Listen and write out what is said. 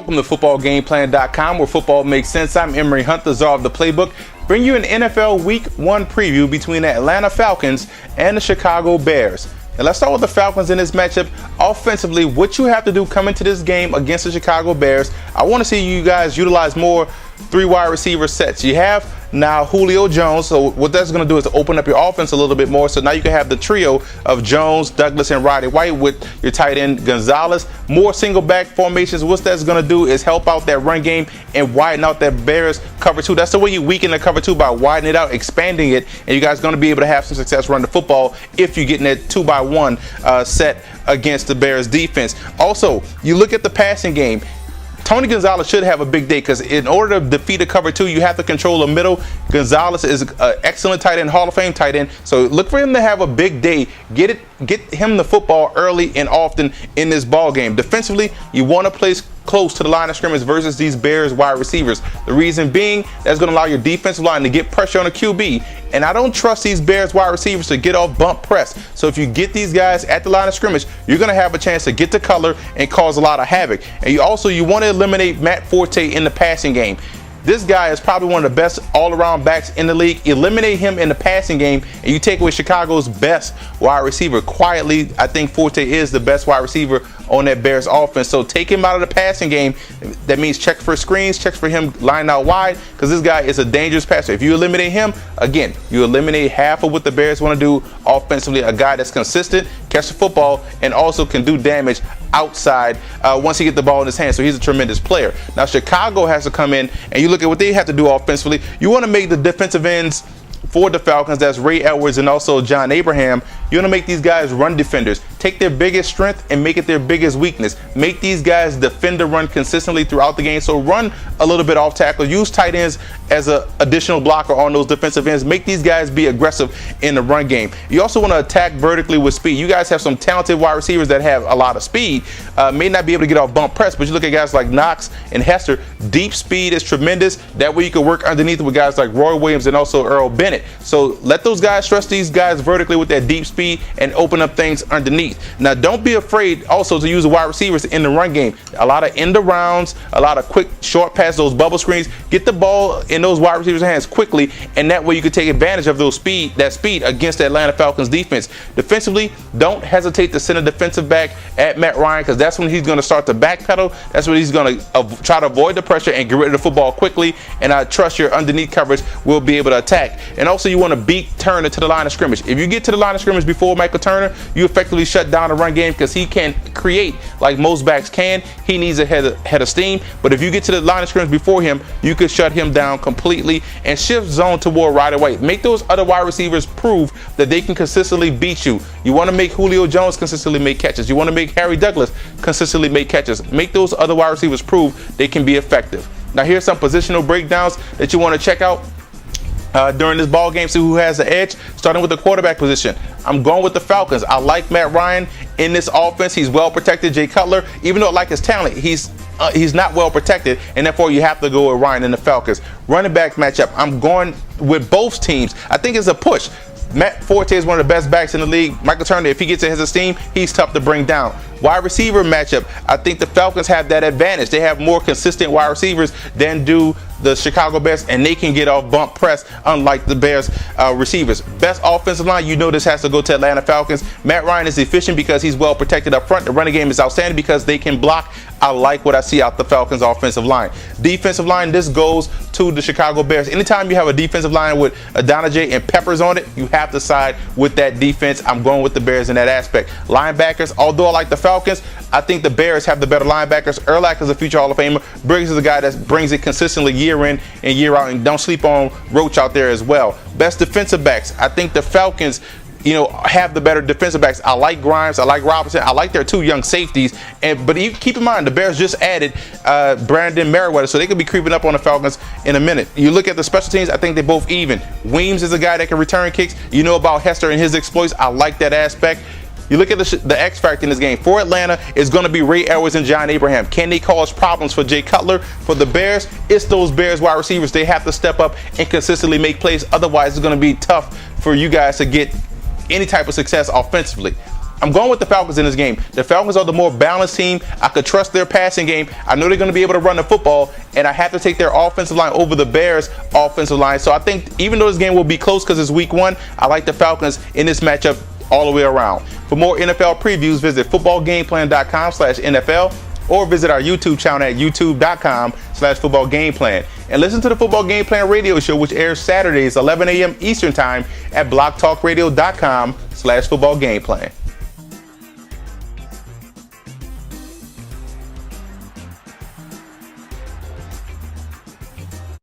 welcome to footballgameplan.com, where football makes sense. I'm Emory Hunt, the czar of the playbook. Bring you an NFL Week 1 preview between the Atlanta Falcons and the Chicago Bears. Now let's start with the Falcons in this matchup. Offensively, what you have to do coming to this game against the Chicago Bears, I want to see you guys utilize more 3 wide receiver sets. You have now Julio Jones, so what that's going to do is open up your offense a little bit more. So now you can have the trio of Jones, Douglas, and Roddy White with your tight end Gonzalez. More single back formations. What that's going to do is help out that run game and widen out that Bears cover 2. That's the way you weaken the cover 2, by widening it out, expanding it, and you guys are going to be able to have some success running the football if you're getting that 2-by-1 set against the Bears defense. Also, you look at the passing game. Tony Gonzalez should have a big day, because in order to defeat a cover 2, you have to control the middle. Gonzalez is an excellent tight end, Hall of Fame tight end. So look for him to have a big day. Get him the football early and often in this ball game. Defensively, you want to place close to the line of scrimmage versus these Bears wide receivers. The reason being, that's going to allow your defensive line to get pressure on the QB. And I don't trust these Bears wide receivers to get off bump press. So if you get these guys at the line of scrimmage, you're going to have a chance to get the color and cause a lot of havoc. And you want to eliminate Matt Forte in the passing game. This guy is probably one of the best all-around backs in the league. Eliminate him in the passing game, and you take away Chicago's best wide receiver. Quietly, I think Forte is the best wide receiver on that Bears offense. So take him out of the passing game. That means check for screens, check for him lying out wide, because this guy is a dangerous passer. If you eliminate him, again, you eliminate half of what the Bears want to do offensively. A guy that's consistent, catch the football, and also can do damage outside once he gets the ball in his hand. So he's a tremendous player. Now Chicago has to come in, and you look at what they have to do offensively. You want to make the defensive ends for the Falcons, that's Ray Edwards and also John Abraham. You want to make these guys run defenders. Take their biggest strength and make it their biggest weakness. Make these guys defend the run consistently throughout the game. So run a little bit off tackle. Use tight ends as an additional blocker on those defensive ends. Make these guys be aggressive in the run game. You also want to attack vertically with speed. You guys have some talented wide receivers that have a lot of speed. May not be able to get off bump press, but you look at guys like Knox and Hester. Deep speed is tremendous. That way you can work underneath with guys like Roy Williams and also Earl Bennett. So let those guys trust these guys vertically with that deep speed and open up things underneath. Now don't be afraid also to use the wide receivers in the run game. A lot of end arounds, a lot of quick short passes, those bubble screens. Get the ball in those wide receivers' hands quickly, and that way you can take advantage of that speed against the Atlanta Falcons defense. Defensively, don't hesitate to send a defensive back at Matt Ryan, because that's when he's going to start to backpedal. That's when he's going to try to avoid the pressure and get rid of the football quickly, and I trust your underneath coverage will be able to attack. And also you want to beat Turner to the line of scrimmage. If you get to the line of scrimmage before Michael Turner, you effectively shut down the run game, because he can't create like most backs can. He needs a head of steam. But if you get to the line of scrimmage before him, you could shut him down completely and shift zone toward right away. Make those other wide receivers prove that they can consistently beat you. You want to make Julio Jones consistently make catches. You want to make Harry Douglas consistently make catches. Make those other wide receivers prove they can be effective. Now here's some positional breakdowns that you want to check out during this ball game. See who has the edge, starting with the quarterback position. I'm going with the Falcons. I like Matt Ryan in this offense. He's well protected. Jay Cutler, even though I like his talent, he's not well protected, and therefore you have to go with Ryan and the Falcons. Running back matchup, I'm going with both teams. I think it's a push. Matt Forte is one of the best backs in the league. Michael Turner, if he gets his esteem, he's tough to bring down. Wide receiver matchup, I think the Falcons have that advantage. They have more consistent wide receivers than do the Chicago Bears, and they can get off bump press unlike the Bears receivers. Best offensive line, you know this has to go to Atlanta Falcons. Matt Ryan is efficient because he's well protected up front. The running game is outstanding because they can block. I like what I see out the Falcons offensive line. Defensive line, this goes to the Chicago Bears. Anytime you have a defensive line with Adonijay and Peppers on it, you have to side with that defense. I'm going with the Bears in that aspect. Linebackers, although I like the Falcons, I think the Bears have the better linebackers. Urlacher is a future Hall of Famer. Briggs is a guy that brings it consistently year in and year out, and don't sleep on Roach out there as well. Best defensive backs, I think the Falcons have the better defensive backs. I like Grimes, I like Robinson, I like their 2 young safeties. But keep in mind, the Bears just added Brandon Merriweather, so they could be creeping up on the Falcons in a minute. You look at the special teams, I think they're both even. Weems is a guy that can return kicks. You know about Hester and his exploits. I like that aspect. You look at the X factor in this game. For Atlanta, it's going to be Ray Edwards and John Abraham. Can they cause problems for Jay Cutler? For the Bears, it's those Bears wide receivers. They have to step up and consistently make plays. Otherwise, it's going to be tough for you guys to get any type of success offensively. I'm going with the Falcons in this game. The Falcons are the more balanced team. I could trust their passing game. I know they're going to be able to run the football, and I have to take their offensive line over the Bears' offensive line. So I think even though this game will be close because it's week 1, I like the Falcons in this matchup all the way around. For more NFL previews, visit footballgameplan.com/NFL or visit our YouTube channel at youtube.com/footballgameplan. And listen to the Football Game Plan radio show, which airs Saturdays, 11 a.m. Eastern Time at blogtalkradio.com/footballgameplan.